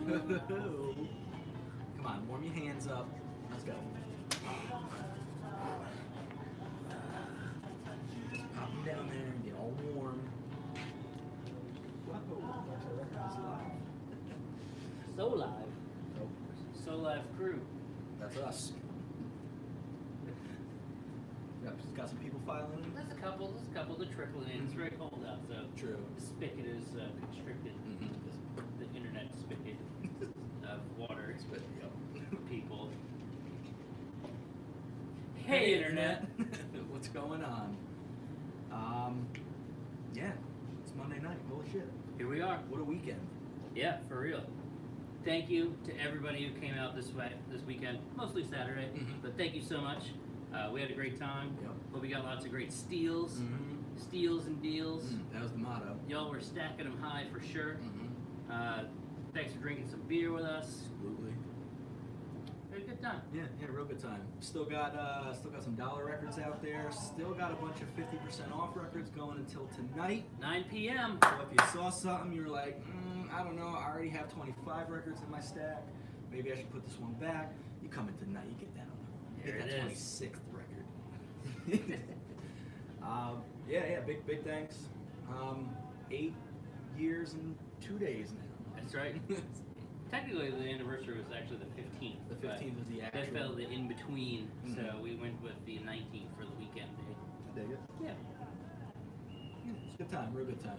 Come on, warm your hands up. Let's go. Just pop them down there and get all warm. Darkside Records is live. So live. Oh, So live crew. that's us. Yep, got some people filing in. There's a couple. They're trickling in. It's very cold out, so True. the spigot is constricted. The internet spigot of water. But, yep. People. Hey, internet. What's going on? Yeah, it's Monday night. Holy shit. Here we are. What a weekend. Yeah, for real. Thank you to everybody who came out this weekend, mostly Saturday. But thank you so much. We had a great time. Yep. But we got lots of great steals and deals. That was the motto. Y'all were stacking them high for sure. Thanks for drinking some beer with us. Absolutely. We had a good time. Yeah, real good time. Still got some dollar records out there. Still got a bunch of 50% off records going until tonight. 9 p.m. So if you saw something, you were like, I don't know, I already have 25 records in my stack. Maybe I should put this one back. You come in tonight, you get that on. There Get it that is. 26th record. Yeah, big thanks. 8 years and 2 days now. That's right. Technically, the anniversary was actually the 15th. The 15th was the That actual. fell the in between, so we went with the 19th for the weekend day. I dig it. Yeah. It's a good time, real good time.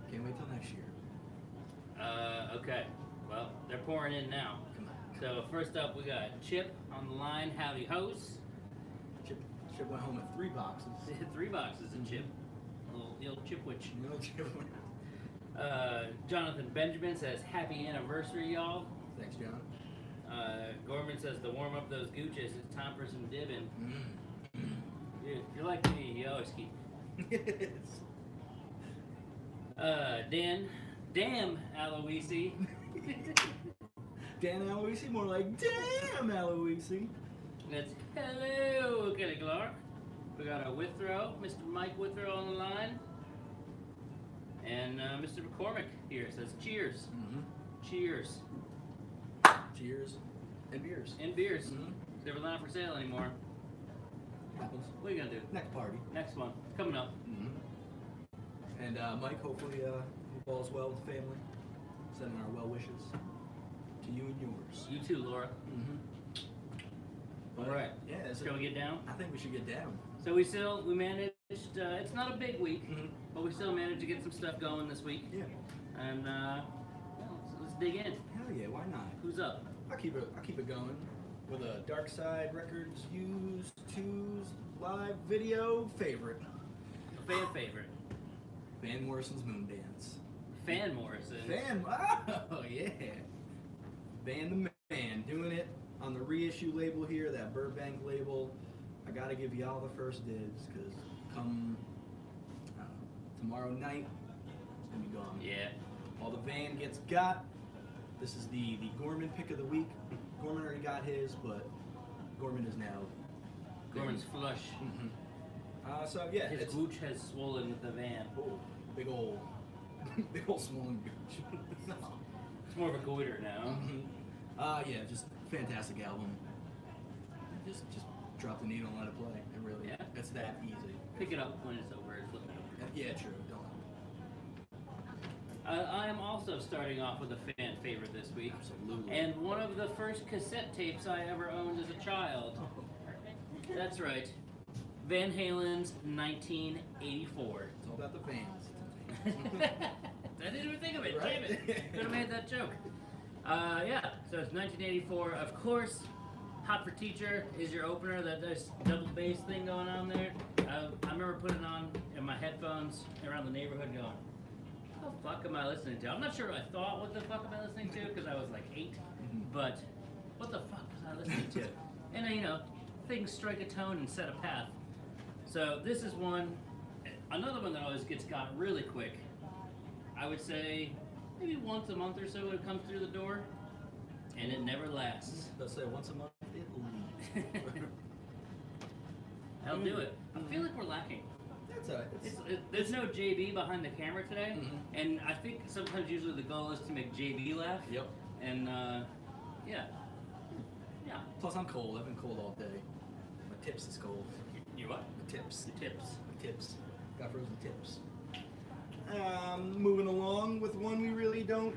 Can't wait till next year. Okay. Well, they're pouring in now. Come on. So first up, we got Chip on the line. Howdy hoes. Chip went home with 3 boxes. 3 boxes of Chip. The old Chip witch. You know, Chip went. Jonathan Benjamin says, happy anniversary, y'all. Thanks, John. Gorman says, to warm up those gooches, it's time for some dibbing. Dude, if you're like me, you always keep. Damn Aloisi. Dan Aloisi, more like damn Aloisi. That's hello, Kelly Clark. We got a Withrow, Mr. Mike Withrow on the line. And Mr. McCormick here says cheers. Cheers. Cheers. And beers. And beers. Never not for sale anymore. Happens. What are you gonna do? Next party. Next one. Coming up. And Mike, hopefully all is well with the family. Sending our well wishes to you and yours. You too, Laura. Alright. Yeah. Shall we get down? I think we should get down. So we managed, it's not a big week, but we still managed to get some stuff going this week. Yeah. And let's dig in. Hell yeah, why not? Who's up? I'll keep it going with a Darkside Records used twos live video favorite. A fan favorite. Van Morrison's Moon Dance. Fan Morrison. Oh yeah. Van the Man doing it on the reissue label here, that Burbank label. I gotta give y'all the first dibs because come tomorrow night it's gonna be gone. Yeah. All the Van gets got. This is the Gorman pick of the week. Gorman already got his, but Gorman is now. Gorman's flush. So yeah, His it's gooch has swollen with the van. big old swollen gooch. It's more of a goiter now. Yeah, just fantastic album. Just drop the needle and let it play. It really, it's that easy. Pick it up when it's over and flip it over. Yeah, true. Don't. I am also starting off with a fan favorite this week. Absolutely. And one of the first cassette tapes I ever owned as a child. That's right. Van Halen's 1984. It's all about the fans. I didn't even think of it. Right? Damn it. Could have made that joke. Yeah, so it's 1984. Of course, Hot for Teacher is your opener. There's double bass thing going on there. I remember putting it on in my headphones around the neighborhood going, what the fuck am I listening to? I'm not sure I thought what the fuck am I listening to because I was like 8, but what the fuck was I listening to? And things strike a tone and set a path. So this is another one that always gets got really quick. I would say maybe once a month or so it comes through the door, and it never lasts. Let's say once a month it leaves. I'll do it. I feel like we're lacking. Yeah, There's no JB behind the camera today, Mhm. and I think sometimes usually the goal is to make JB laugh. Yep. And yeah. Plus, I'm cold. I've been cold all day. My tips is cold. You what? The tips. The tips. My tips. Got frozen tips. Moving along with one we really don't.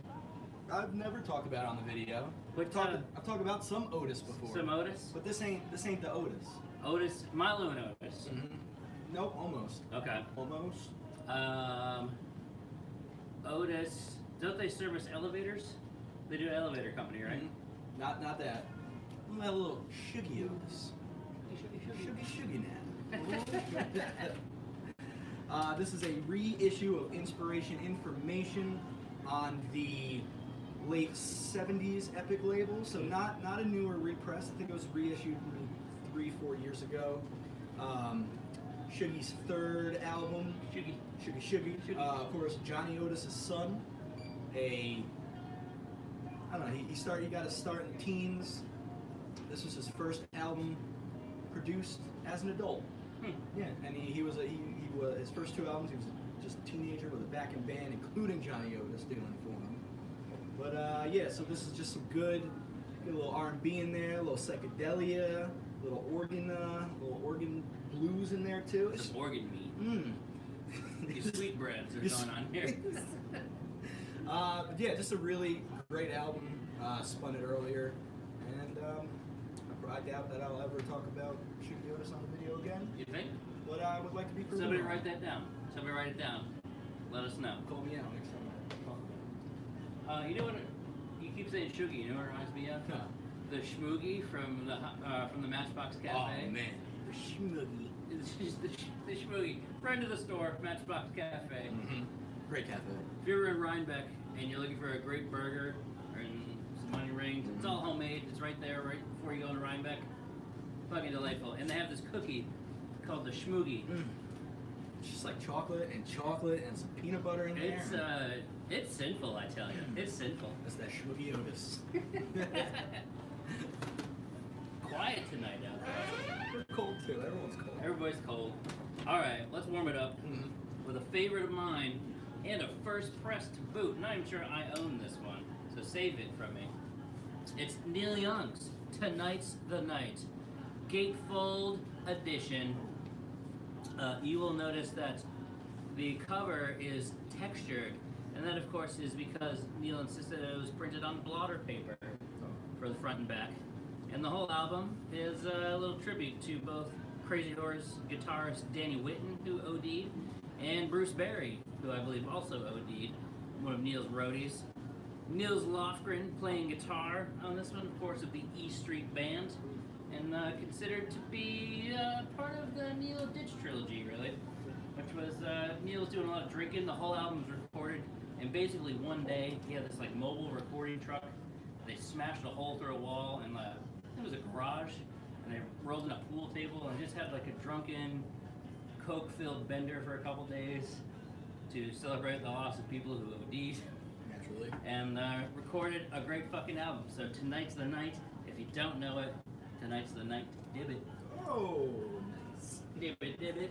I've never talked about on the video. I've talked about some Otis before. Some Otis? But this ain't the Otis. Otis, Milo and Otis. Mm-hmm. Nope, almost. Okay. Almost. Otis, don't they service elevators? They do an elevator company, right? Mm-hmm. Not that. What about a little Shuggy Otis? Shuggy now. This is a reissue of Inspiration Information on the late 70s Epic label, so not a newer repress. I think it was reissued 3-4 years ago. Shuggy's third album, Shuggy. Of course, Johnny Otis' son. I don't know. He got his start in the teens. This was his first album produced as an adult. Yeah, and he was his first 2 albums. He was just a teenager with a backing band, including Johnny Otis doing it for him. But yeah, so this is just some good little R&B in there, a little psychedelia, little organ blues in there too. Some organ meat. These sweetbreads are going on here. Yeah, just a really great album. Spun it earlier, and I doubt that I'll ever talk about Shuggy Otis on the video again. You think? But I would like to be proven Somebody wrong. write that down. Somebody write it down. Let us know. Call me out next time I talk about You know what? You keep saying Shuggy. You know what it reminds me of? Huh. The Schmoogie from the Matchbox Cafe. Oh man, the Schmoogie. It's just the Schmoogie. Friend of the store, Matchbox Cafe. Mm-hmm. Great cafe. If you're in Rhinebeck and you're looking for a great burger and some onion rings, it's all homemade. It's right there, right before you go to Rhinebeck. Fucking delightful. And they have this cookie called the Schmoogie. It's just like chocolate and some peanut butter in there. It's sinful, I tell you. It's sinful. That's that Schmoogie Otis. Quiet tonight out there. We're cold too. Everyone's cold. Everybody's cold. All right, let's warm it up with a favorite of mine and a first press to boot. Not even sure I own this one, so save it from me. It's Neil Young's Tonight's the Night, Gatefold edition. You will notice that the cover is textured, and that of course is because Neil insisted it was printed on blotter paper for the front and back. And the whole album is a little tribute to both Crazy Horse guitarist Danny Whitten, who OD'd, and Bruce Berry, who I believe also OD'd, one of Neil's roadies. Nils Lofgren playing guitar on this one, of course, of the E Street Band, and considered to be part of the Neil Ditch trilogy, really, which was Neil was doing a lot of drinking. The whole album was recorded, and basically one day he had this like mobile recording truck. They smashed a hole through a wall, and it was a garage, and they rolled in a pool table and just had like a drunken, coke-filled bender for a couple days to celebrate the loss of people who OD'd. Naturally. And recorded a great fucking album. So tonight's the night. If you don't know it, tonight's the night. Dibbit. Oh, nice. Dibbit, dibbit.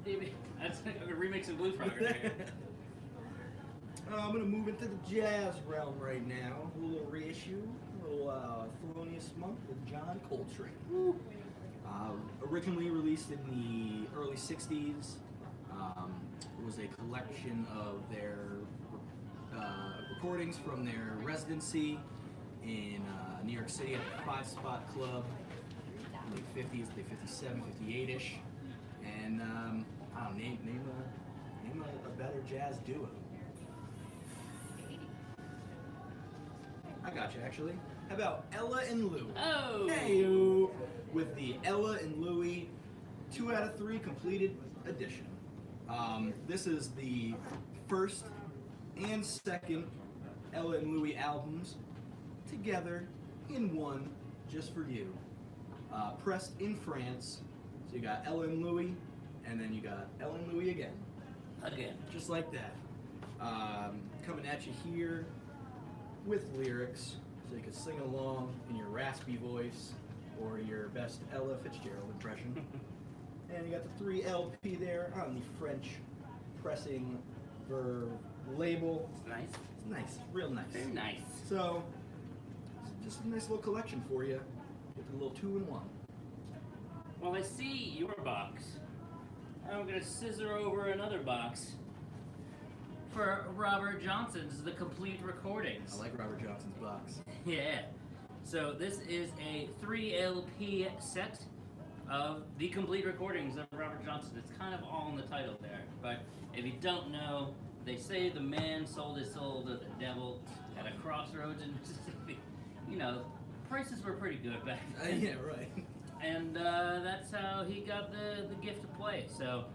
Dibbit. That's like a remix of Blue Frog right here. I'm gonna move into the jazz realm right now. A little reissue, a little Thelonious Monk with John Coltrane. Originally released in the early '60s, it was a collection of their recordings from their residency in New York City at the 5 Spot Club in the 50s, the 57, 58-ish, and I don't know, name a better jazz duo. I got you, actually. How about Ella and Louie? Oh! Hey-o! With the Ella and Louie 2 out of 3 completed edition. This is the first and second Ella and Louie albums together in one, just for you. Pressed in France. So you got Ella and Louie, and then you got Ella and Louie again. Again. Just like that. Coming at you here with lyrics, so you can sing along in your raspy voice or your best Ella Fitzgerald impression. And you got the 3LP there on the French pressing verb label. It's nice. It's nice, real nice. Very nice. So, it's just a nice little collection for you. Get the little 2-in-1. Well, I see your box. I'm gonna scissor over another box for Robert Johnson's The Complete Recordings. I like Robert Johnson's box. Yeah. So this is a 3 LP set of The Complete Recordings of Robert Johnson. It's kind of all in the title there. But if you don't know, they say the man sold his soul to the devil at a crossroads in Mississippi. You know, prices were pretty good back then. Yeah, right. And that's how he got the gift to play. So,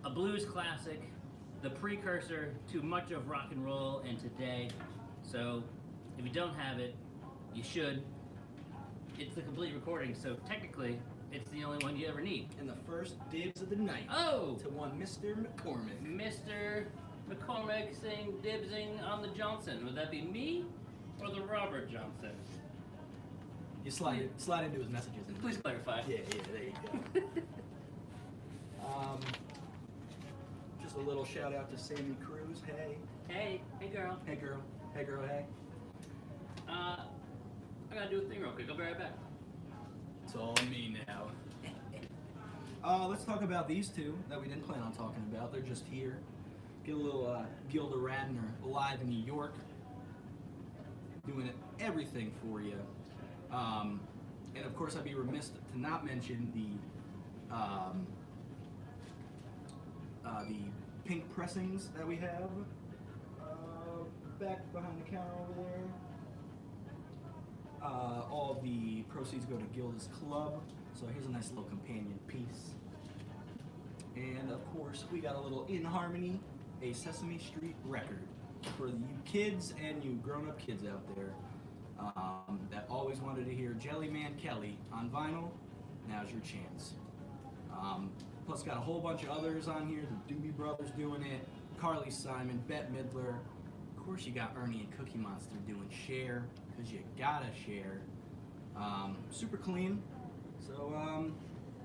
a blues classic, the precursor to much of rock and roll and today. So, if you don't have it, you should. It's the complete recording, so technically, it's the only one you ever need. And the first dibs of the night. Oh! To one Mr. McCormick. Mr. McCormick saying dibsing on the Johnson. Would that be me or the Robert Johnson? You slide into his messages. And Please clarify. Yeah, there you go. Just a little shout out to Sammy Cruz. Hey. Hey girl. Hey girl. Hey girl, hey. I gotta do a thing real quick. I'll be right back. It's all me now. Let's talk about these two that we didn't plan on talking about. They're just here. Get a little Gilda Radner live in New York. Doing everything for you. And of course, I'd be remiss to not mention the pink pressings that we have back behind the counter over there. All of the proceeds go to Gilda's Club, so here's a nice little companion piece. And of course, we got a little In Harmony, a Sesame Street record for you kids and you grown-up kids out there. That always wanted to hear Jellyman Kelly on vinyl. Now's your chance. Plus got a whole bunch of others on here. The Doobie Brothers doing it, Carly Simon, Bette Midler. Of course you got Ernie and Cookie Monster doing Share, because you gotta share. Super clean. So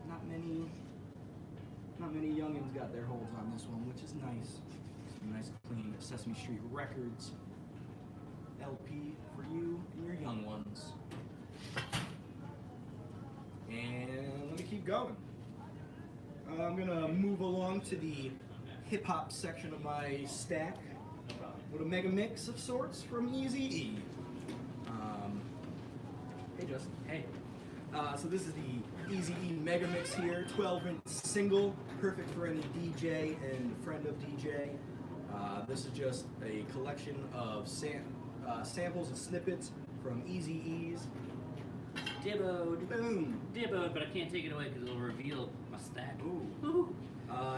not many youngins got their holds on this one, which is nice. Some nice clean Sesame Street Records LP for you and your young ones. And let me keep going. I'm gonna move along to the hip hop section of my stack with a mega mix of sorts from Eazy-E. Hey Justin. Hey. So this is the Eazy-E mega mix here, 12-inch single, perfect for any DJ and friend of DJ. This is just a collection of samples and snippets from Eazy-E's. Dibboed. Boom. Dibboed, but I can't take it away because it'll reveal my stack. Ooh.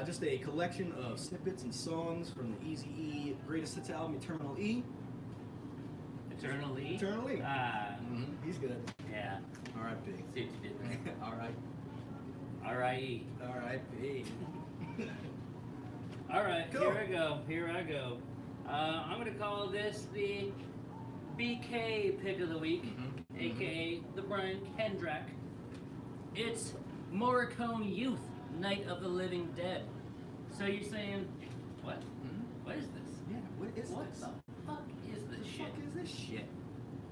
Just a collection of snippets and songs from the Eazy-E Greatest Hits album, Eternal E. Eternally? Eternally. Mm-hmm. He's good. Yeah. R.I.P. See what you did there. Alright. R.I.E. R.I.P. Alright, Cool. Here I go. I'm going to call this the BK pick of the week, aka the Brian Kendrick. It's Morricone Youth, Night of the Living Dead. So you're saying, what? What is this? Yeah, what is What this? the fuck is this shit? What is this shit?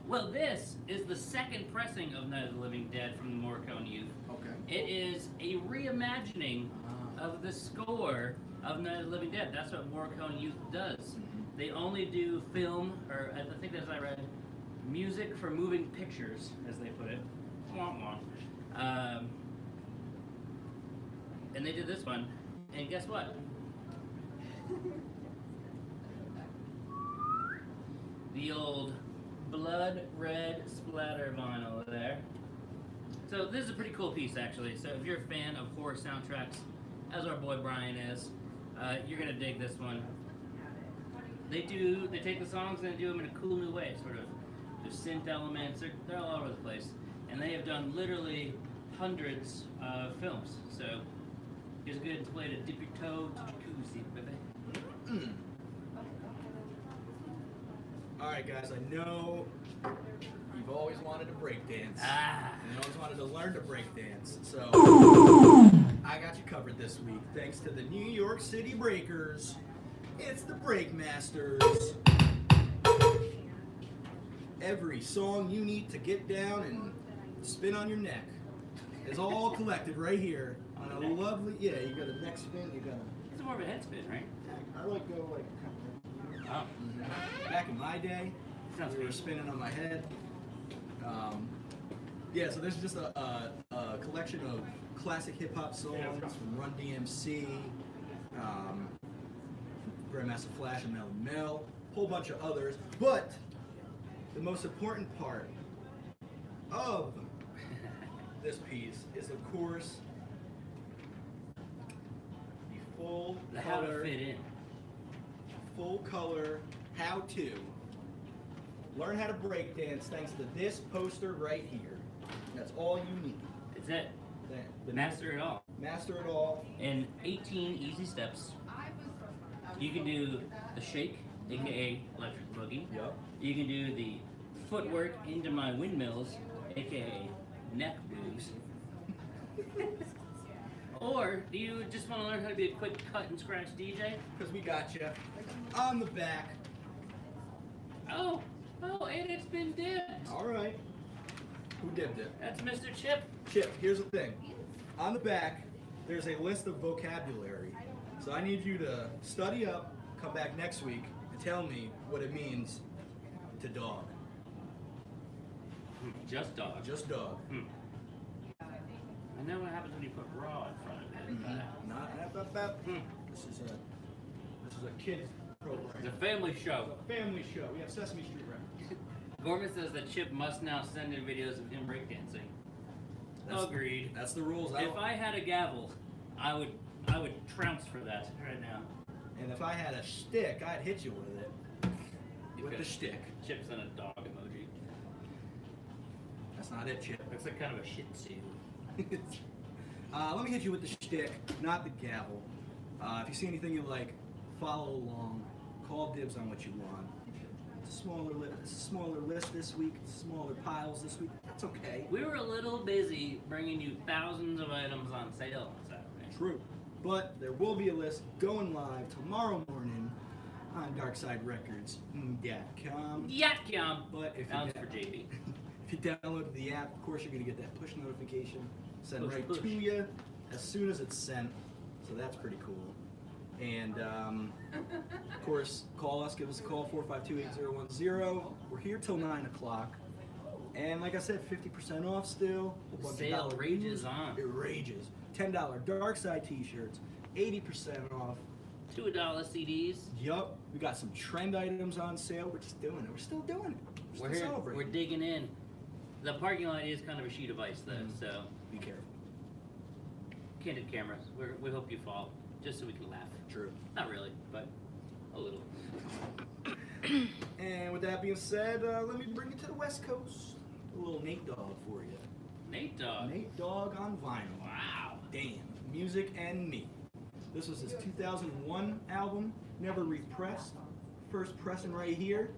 Well, this is the second pressing of Night of the Living Dead from the Morricone Youth. Okay. It is a reimagining of the score of Night of the Living Dead. That's what Morricone Youth does. They only do film, or I think as I read, music for moving pictures, as they put it. And they did this one, and guess what? The old blood red splatter vinyl there. So this is a pretty cool piece, actually. So if you're a fan of horror soundtracks, as our boy Brian is, you're gonna dig this one. They take the songs and they do them in a cool new way, sort of. There's synth elements, they're all over the place. And they have done literally hundreds of films. So here's a good way to dip your toe to jacuzzi, baby. Alright guys, I know you've you've always wanted to break dance. And you always wanted to learn to break dance. So I got you covered this week. Thanks to the New York City Breakers. It's the Breakmasters. Every song you need to get down and spin on your neck is all collected right here on a lovely, you got a neck spin, you got a... It's more of a head spin, right? I like go like... Oh. Back in my day, Sounds we were good. spinning on my head. Yeah, so there's just a collection of classic hip-hop songs from Run DMC, Grandmaster Flash and Mel Mel, a whole bunch of others. But the most important part of this piece is, of course, the full The how to color, fit in. full color how-to. Learn how to break dance thanks to this poster right here. That's all you need. It's it. The Master it all. Master it all. In 18 easy steps, you can do the shake, aka electric boogie. Yep. You can do the footwork into my windmills, aka neck moves. Or do you just want to learn how to be a quick cut and scratch DJ? Because we got you on the back. Oh, and it's been dipped. All right. Who dipped it? That's Mr. Chip. Chip, here's the thing. On the back, there's a list of vocabulary. So I need you to study up, come back next week, and tell me what it means to dog. Just dog. Just dog. I know what happens when you put raw in front of it. Not. Hmm. This is a kids program. It's a family show. Family show. We have Sesame Street reference. Gorman says that Chip must now send in videos of him breakdancing. Agreed. That's the rules. If I had a gavel, I would trounce for that right now. And if I had a shtick, I'd hit you with it. With the shtick. Chip's in a dog emoji. That's not it, Chip. Looks like kind of a shih tzu. Let me hit you with the shtick, not the gavel. If you see anything you like, follow along. Call dibs on what you want. It's a smaller list this week. Smaller piles this week. That's okay. We were a little busy bringing you thousands of items on sale on Saturday. True. But there will be a list going live tomorrow morning on DarksideRecords.com. Yatcom. But if That you, was for JB. if you download the app, of course you're going to get that push notification sent right Push. to you as soon as it's sent. So that's pretty cool. And of course, call us, give us a call, 452-8010. We're here till 9 o'clock. And like I said, 50% off still. A bunch of Sale dollar rages deals. on. It rages. $10 Darkside t-shirts, 80% off. $2 CDs. Yup, we got some trend items on sale. We're just doing it. We're still doing it. We're still here. celebrating. We're digging in. The parking lot is kind of a sheet of ice, though, so Be careful. candid cameras. We hope you fall, just so we can laugh. True. Not really, but a little. And with that being said, let me bring you to the West Coast. A little Nate Dogg for you. Nate Dogg. Nate Dogg on vinyl. Wow. Damn. Music and Me. This was his 2001 album, never repressed. First pressing right here.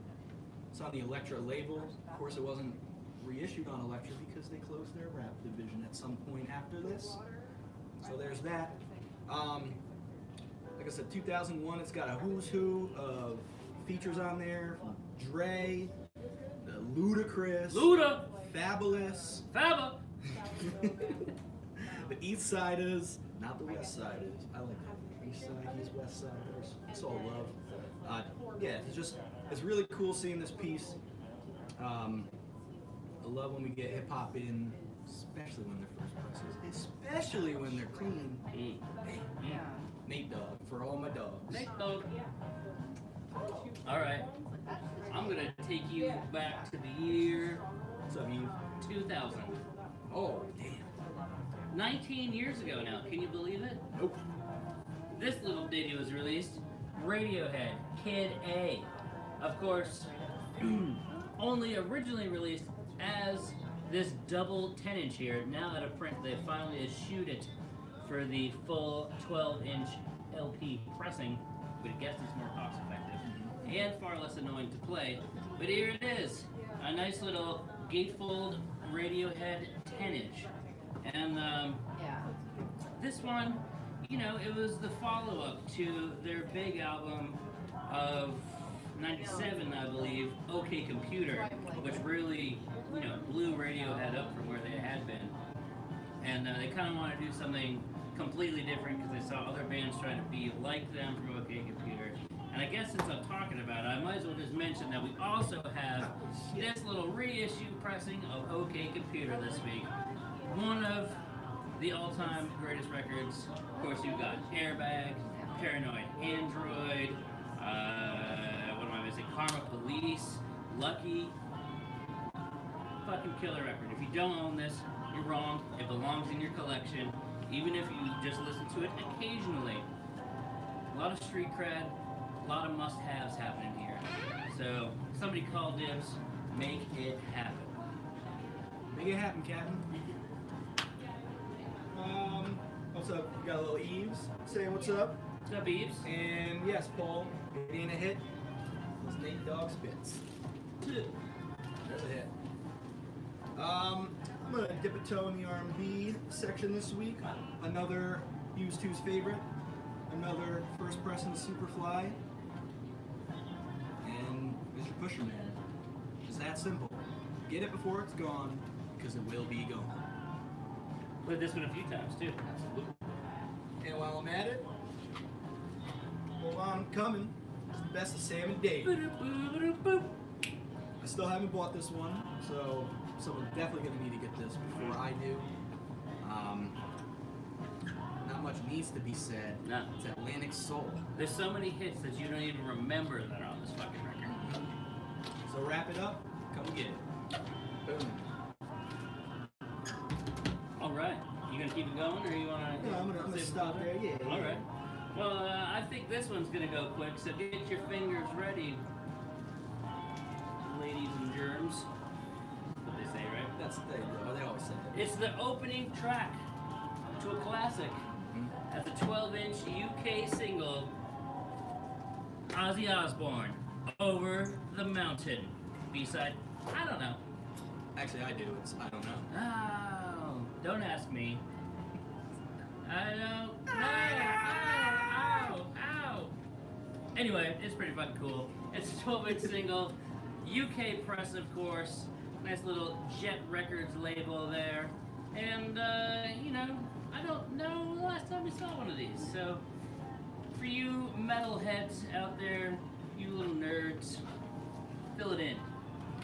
It's on the Elektra label. Of course, it wasn't reissued on Elektra because they closed their rap division at some point after this. So there's that. Like I said, 2001, it's got a who's who of features on there from Dre, the Ludacris, Luda. Fabulous, Faba. the East Siders, not the West Siders. I like that. East Side, he's West Side. It's all love. Yeah, it's really cool seeing this piece. I love when we get hip hop in, especially when they're first presses, especially when they're clean. Nate Dogg for all my dogs. Nate Dogg. All right. I'm gonna take you back to the year What's up, Eve? 2000. Oh, damn. 19 years ago now. Can you believe it? Nope. This little ditty was released. Radiohead, Kid A. Of course, only originally released as this double 10-inch here. Now out of print, they finally issued it for the full 12-inch LP pressing. But I guess it's more cost-effective and far less annoying to play. But here it is, a nice little gatefold Radiohead 10-inch. And this one, you know, it was the follow-up to their big album of 97, I believe, OK Computer, which really, you know, blew Radiohead up from where they had been. And they kind of want to do something completely different because they saw other bands trying to be like them from OK Computer. And I guess since I'm talking about it, I might as well just mention that we also have this little reissue pressing of OK Computer this week. One of the all-time greatest records. Of course, you've got Airbag, Paranoid Android, what am I missing? Karma Police, Lucky. Fucking killer record. If you don't own this, you're wrong. It belongs in your collection, even if you just listen to it occasionally. A lot of street cred, a lot of must-haves happening here. So, somebody call dibs, make it happen. Make it happen, Captain. What's up? We got a little Eves saying what's up. What's up, Eves? And yes, Paul, it ain't a hit. It's Nate Dogg Spits. There's a hit. I'm gonna dip a toe in the R&B section this week. Another Used To's favorite. Another first pressing Superfly. And Mr. Pusher Man. It's that simple. Get it before it's gone, because it will be gone. Played this one a few times too. Absolutely. And while I'm at it, hold on, I'm coming. It's the best of Sam and Dave. I still haven't bought this one, so someone's definitely gonna need to get this before I do. Not much needs to be said. No. It's Atlantic Soul. There's so many hits that you don't even remember that are on this fucking record. So wrap it up, come get it. Boom. All right, you gonna keep it going, or you wanna? Yeah, I'm gonna stop there. Yeah. All right. Well, I think this one's gonna go quick. So get your fingers ready, ladies and germs. That's what they say, right? That's the thing, though. They always say that. It's the opening track to a classic. At the 12-inch UK single, Ozzy Osbourne, "Over the Mountain." B-side, I don't know. Actually, I do. It's I don't know. Oh, don't ask me. I don't know. Ow. Anyway, it's pretty fucking cool. It's a 12-inch single, UK press, of course. Nice little Jet Records label there. And, you know, I don't know the last time we saw one of these. So, for you metalheads out there, you little nerds, fill it in.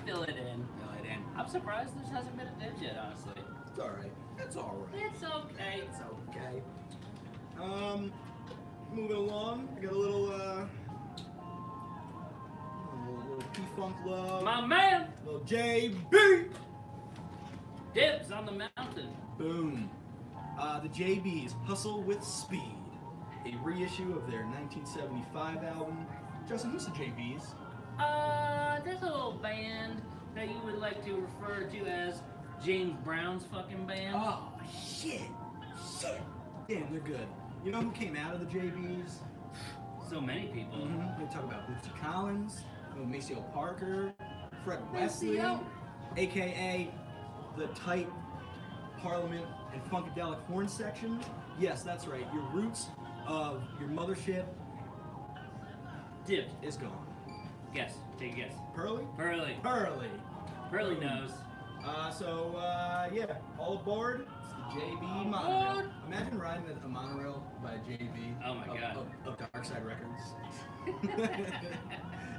Fill it in. I'm surprised this hasn't been a dibs yet, honestly. It's alright. It's alright. It's okay. It's okay. Moving along, I got a little P-Funk love. My man! Little JB! Dibs on the mountain. Boom. The JBs, Hustle with Speed. A reissue of their 1975 album. Justin, who's the JBs? There's a little band that you would like to refer to as James Brown's fucking band. Oh, shit. Damn, they're good. You know who came out of the JBs? So many people. We talk about Bootsy Collins, Maceo Parker, Fred Wesley, a.k.a. the tight Parliament and Funkadelic horn section. Yes, that's right. Your roots of your mothership Dibs. is gone. Guess. Take a guess. Pearly? Pearly knows. Yeah, all aboard. It's the JB monorail. Imagine riding a monorail by a JB. Oh my God. Of Darkside Records.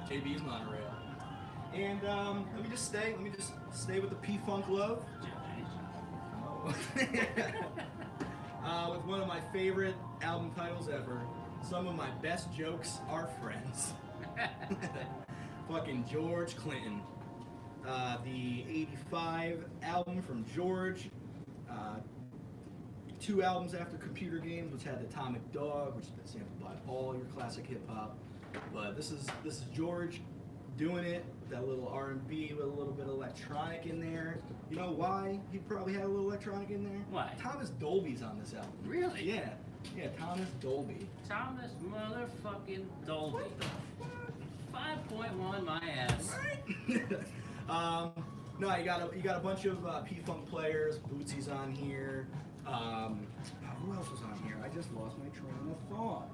JB's monorail. And let me just stay with the P-Funk love. With one of my favorite album titles ever. Some of my best jokes are friends. Fucking George Clinton. The 85 album from George. 2 albums after Computer Games, which had Atomic Dog, which has been sampled by all your classic hip hop. But this is George doing it, that little R&B with a little bit of electronic in there. You know why he probably had a little electronic in there? Why? Thomas Dolby's on this album. Really? Yeah, Thomas Dolby. Thomas motherfucking Dolby. 5.1 my ass. No, you got a bunch of P-Funk players. Bootsy's on here. Who else was on here? I just lost my train of thought.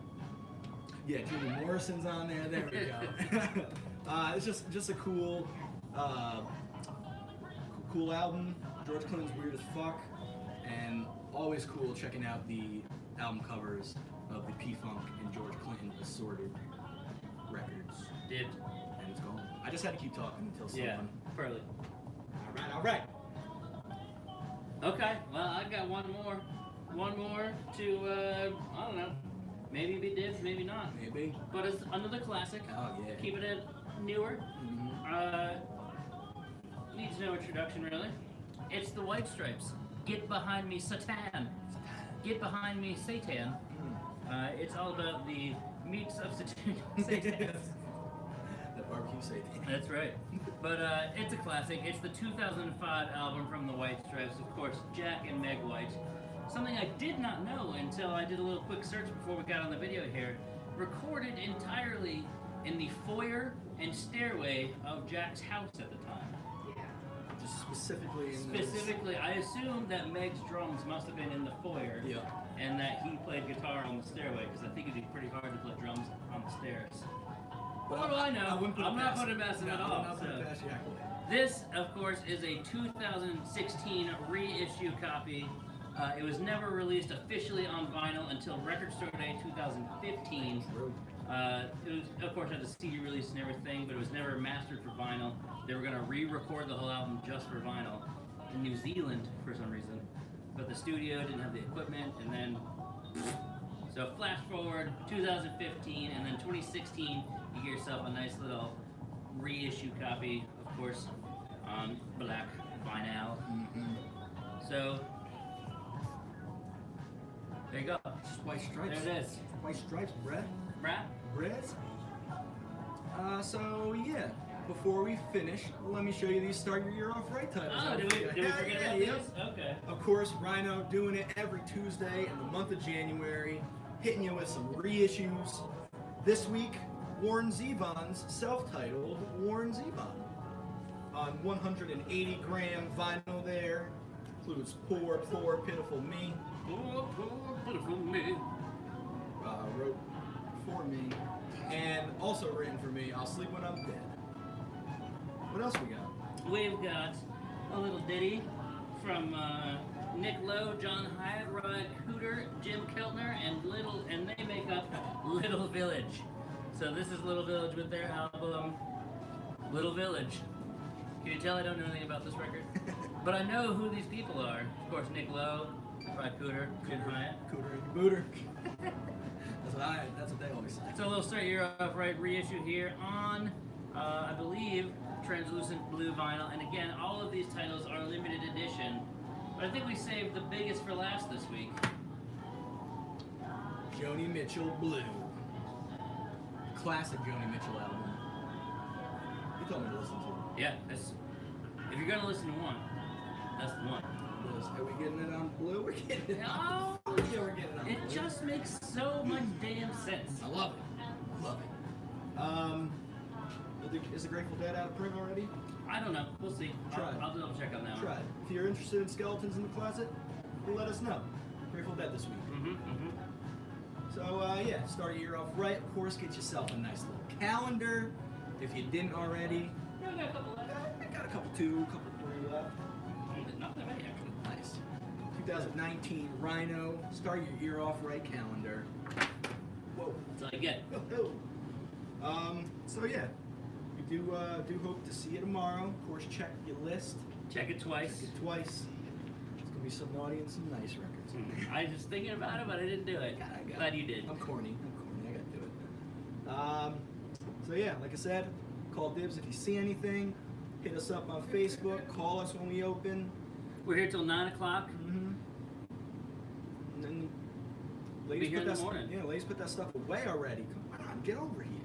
Yeah, Julie Morrison's on there. There we go. It's just a cool album. George Clinton's weird as fuck, and always cool checking out the album covers of the P-Funk and George Clinton assorted records. Did. And it's gone. I just had to keep talking until someone. Yeah, Pearly. All right. Okay, well, I got one more to, I don't know, maybe be dibs, maybe not. Maybe. But it's another classic. Oh, yeah. Keeping it newer. Mm-hmm. Needs no introduction, really. It's the White Stripes. Get behind me, Satan. Get behind me, Satan. It's all about the meats of Satan. That barbecue Satan. That's right. But it's a classic. It's the 2005 album from the White Stripes, of course, Jack and Meg White. Something I did not know until I did a little quick search before we got on the video here. Recorded entirely in the foyer and stairway of Jack's house at the time. Just specifically in Specifically, I assume that Meg's drums must have been in the foyer. Yeah. And that he played guitar on the stairway, because I think it'd be pretty hard to play drums on the stairs. But what do I know? I'm not putting it past him at all. I'm not putting it past you. This, of course, is a 2016 reissue copy. It was never released officially on vinyl until Record Store Day 2015. It was, of course, had the CD release and everything, but it was never mastered for vinyl. They were going to re-record the whole album just for vinyl in New Zealand for some reason, but the studio didn't have the equipment, and then so flash forward 2015, and then 2016, you get yourself a nice little reissue copy, of course, on black vinyl. So there you go. Just White Stripes. There it is. White Stripes, Brett. Rap. So yeah, before we finish, let me show you these Start Your Year Off Right titles. Oh, did we forget about these? Okay. Of course, Rhino doing it every Tuesday in the month of January, hitting you with some reissues. This week, Warren Zevon's self-titled Warren Zevon on 180 gram vinyl there. Includes Poor, Poor, Pitiful Me. Poor, poor, pitiful me. Wrote for me, and also written for me, I'll Sleep When I'm Dead. What else we got? We've got a little ditty from Nick Lowe, John Hyatt, Rod Cooter, Jim Keltner, and they make up Little Village. So this is Little Village with their album Little Village. Can you tell I don't know anything about this record? But I know who these people are. Of course, Nick Lowe, Rod Cooter, Jim Hyatt. Cooter and Booter. That's what they always say. So a little Start Your Year Off Right reissue here on, I believe, translucent blue vinyl. And again, all of these titles are limited edition. But I think we saved the biggest for last this week. Joni Mitchell Blue. Classic Joni Mitchell album. You told me to listen to it. Yeah, if you're gonna listen to one, that's the one. Are we getting it on blue? We're getting it on No, yeah, we're getting it on it blue. just makes so much damn sense. I love it. Love it. Is the Grateful Dead out of print already? I don't know. We'll see. Try it. I'll double check on that Try it. If you're interested in skeletons in the closet, let us know. Grateful Dead this week. one. So yeah, start your year off right. Of course, get yourself a nice little calendar. If you didn't already, Yeah, we got a couple left. I got a couple 3 left. Not that many, actually. Nice. 2019 Rhino. Start your year off right calendar. Whoa. That's all I get. So yeah, we do hope to see you tomorrow. Of course, check your list. Check it twice. Check it twice. It's gonna be some naughty and some nice records. I was thinking about it, but I didn't do it. Glad you did. I'm corny. I gotta do it. So yeah, like I said, call dibs if you see anything. Hit us up on Facebook. Call us when we open. We're here till 9 o'clock. And then Be here in the morning. ladies put that stuff away already. Come on, get over here.